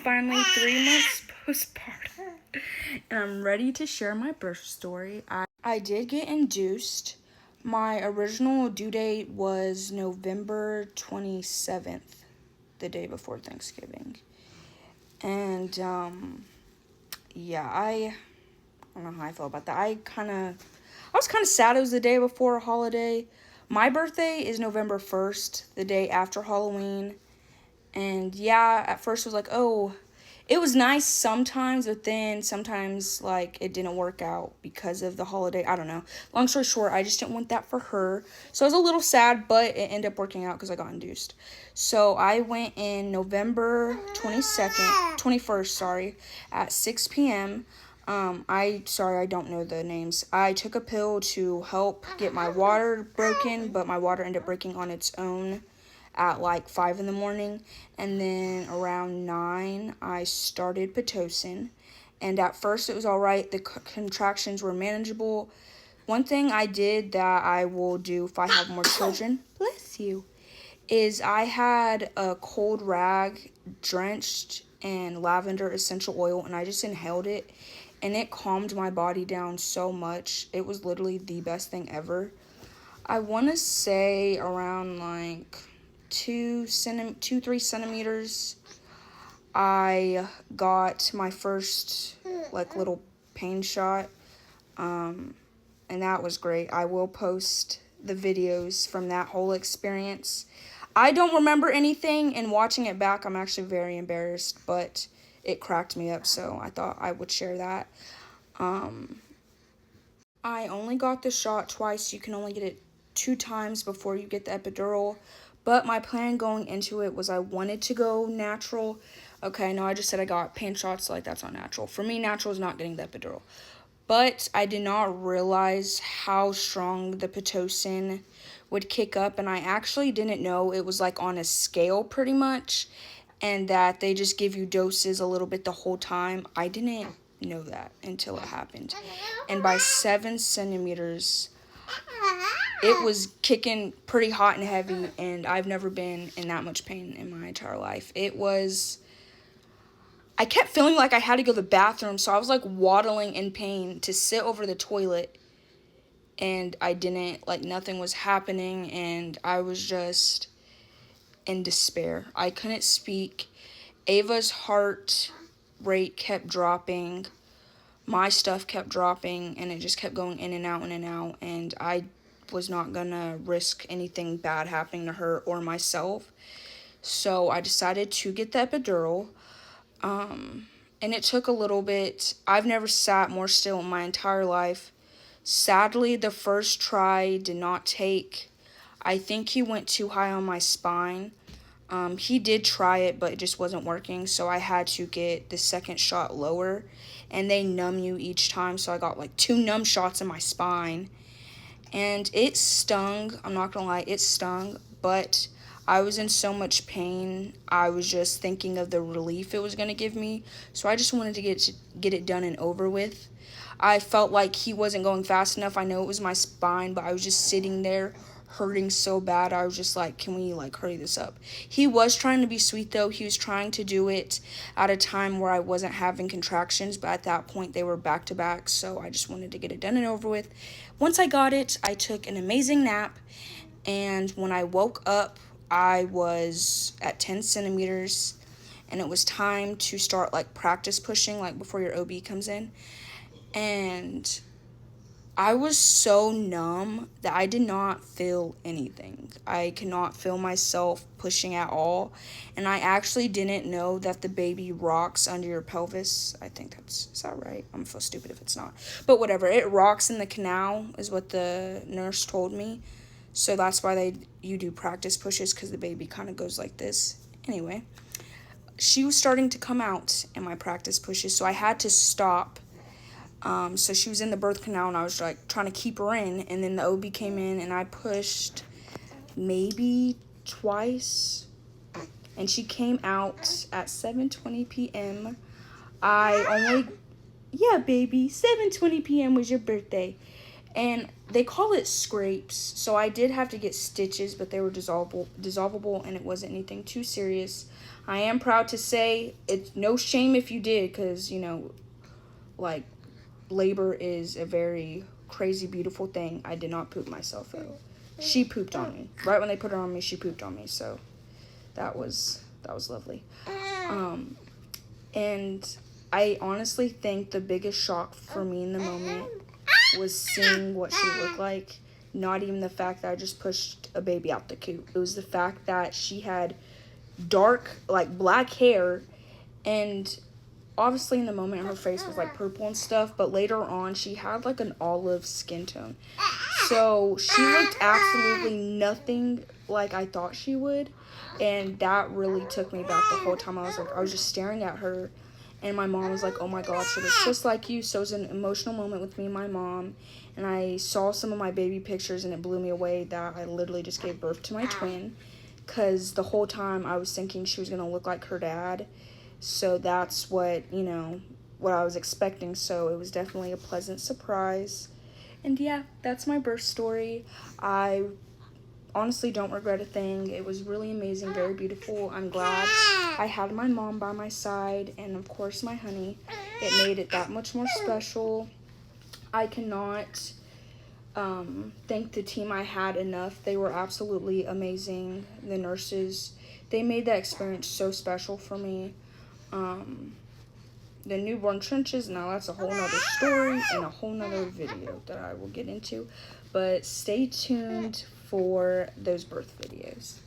finally 3 months postpartum, and I'm ready to share my birth story. I did get induced. My original due date was November 27th, the day before Thanksgiving. And, yeah, I don't know how I feel about that. I was kind of sad it was the day before a holiday. My birthday is November 1st, the day after Halloween. And yeah, at first it was like, oh, it was nice sometimes, but then sometimes, like, it didn't work out because of the holiday. I don't know. Long story short, I just didn't want that for her. So I was a little sad, but it ended up working out because I got induced. So I went in November 21st, at 6 p.m. I don't know the names. I took a pill to help get my water broken, but my water ended up breaking on its own at like 5 in the morning, and then around 9 I started Pitocin, and at first it was all right. The contractions were manageable. One thing I did that I will do if I have more children, bless you, is I had a cold rag drenched in lavender essential oil, and I just inhaled it, and it calmed my body down so much. It was literally the best thing ever. I want to say around like 3 centimeters, I got my first like little pain shot, and that was great. I will post the videos from that whole experience. I don't remember anything, and watching it back, I'm actually very embarrassed, but it cracked me up, so I thought I would share that. I only got the shot twice. You can only get it 2 times before you get the epidural. But my plan going into it was I wanted to go natural. Okay, no, I just said I got pain shots, like that's not natural. For me, natural is not getting the epidural. But I did not realize how strong the Pitocin would kick up, and I actually didn't know it was like on a scale pretty much, and that they just give you doses a little bit the whole time. I didn't know that until it happened. And by 7 centimeters, it was kicking pretty hot and heavy, and I've never been in that much pain in my entire life. I kept feeling like I had to go to the bathroom, so I was like waddling in pain to sit over the toilet, and I didn't, like nothing was happening, and I was just in despair. I couldn't speak. Ava's heart rate kept dropping. My stuff kept dropping, and it just kept going in and out, and I was not gonna risk anything bad happening to her or myself. So I decided to get the epidural, and it took a little bit. I've never sat more still in my entire life. Sadly, the first try did not take. I think he went too high on my spine. He did try it, but it just wasn't working, so I had to get the second shot lower, and they numb you each time, so I got like 2 numb shots in my spine, and it stung. I'm not gonna lie, it stung, but I was in so much pain. I was just thinking of the relief it was gonna give me, so I just wanted to get it done and over with. I felt like he wasn't going fast enough. I know it was my spine, but I was just sitting there hurting so bad. I was just like, can we like hurry this up? He was trying to be sweet though. He was trying to do it at a time where I wasn't having contractions, but at that point they were back to back, so I just wanted to get it done and over with. Once I got it, I took an amazing nap, and when I woke up, I was at 10 centimeters, and it was time to start like practice pushing, like before your OB comes in. And I was so numb that I did not feel anything. I could not feel myself pushing at all. And I actually didn't know that the baby rocks under your pelvis. Is that right? I'm gonna feel stupid if it's not. But whatever, it rocks in the canal is what the nurse told me. So that's why you do practice pushes, because the baby kind of goes like this. Anyway, she was starting to come out in my practice pushes, so I had to stop. So she was in the birth canal, and I was like trying to keep her in, and then the OB came in, and I pushed maybe twice, and she came out at 7:20 p.m. Yeah, baby, 7:20 p.m. was your birthday. And they call it scrapes, so I did have to get stitches, but they were dissolvable, and it wasn't anything too serious. I am proud to say it's no shame if you did, because, you know, like, labor is a very crazy, beautiful thing. I did not poop myself out. She pooped on me. Right when they put her on me, she pooped on me. So that was lovely. And I honestly think the biggest shock for me in the moment was seeing what she looked like. Not even the fact that I just pushed a baby out the coop. It was the fact that she had dark, like, black hair, and obviously in the moment her face was like purple and stuff, but later on she had like an olive skin tone. So she looked absolutely nothing like I thought she would, and that really took me back the whole time. I was just staring at her, and my mom was like, oh my god, she looks just like you. So it was an emotional moment with me and my mom, and I saw some of my baby pictures, and it blew me away that I literally just gave birth to my twin, because the whole time I was thinking she was going to look like her dad. So that's what, you know, what I was expecting. So it was definitely a pleasant surprise. And yeah, that's my birth story. I honestly don't regret a thing. It was really amazing, very beautiful. I'm glad I had my mom by my side, and of course my honey. It made it that much more special. I cannot thank the team I had enough. They were absolutely amazing. The nurses, they made that experience so special for me. The newborn trenches, now that's a whole nother story and a whole nother video that I will get into. But stay tuned for those birth videos.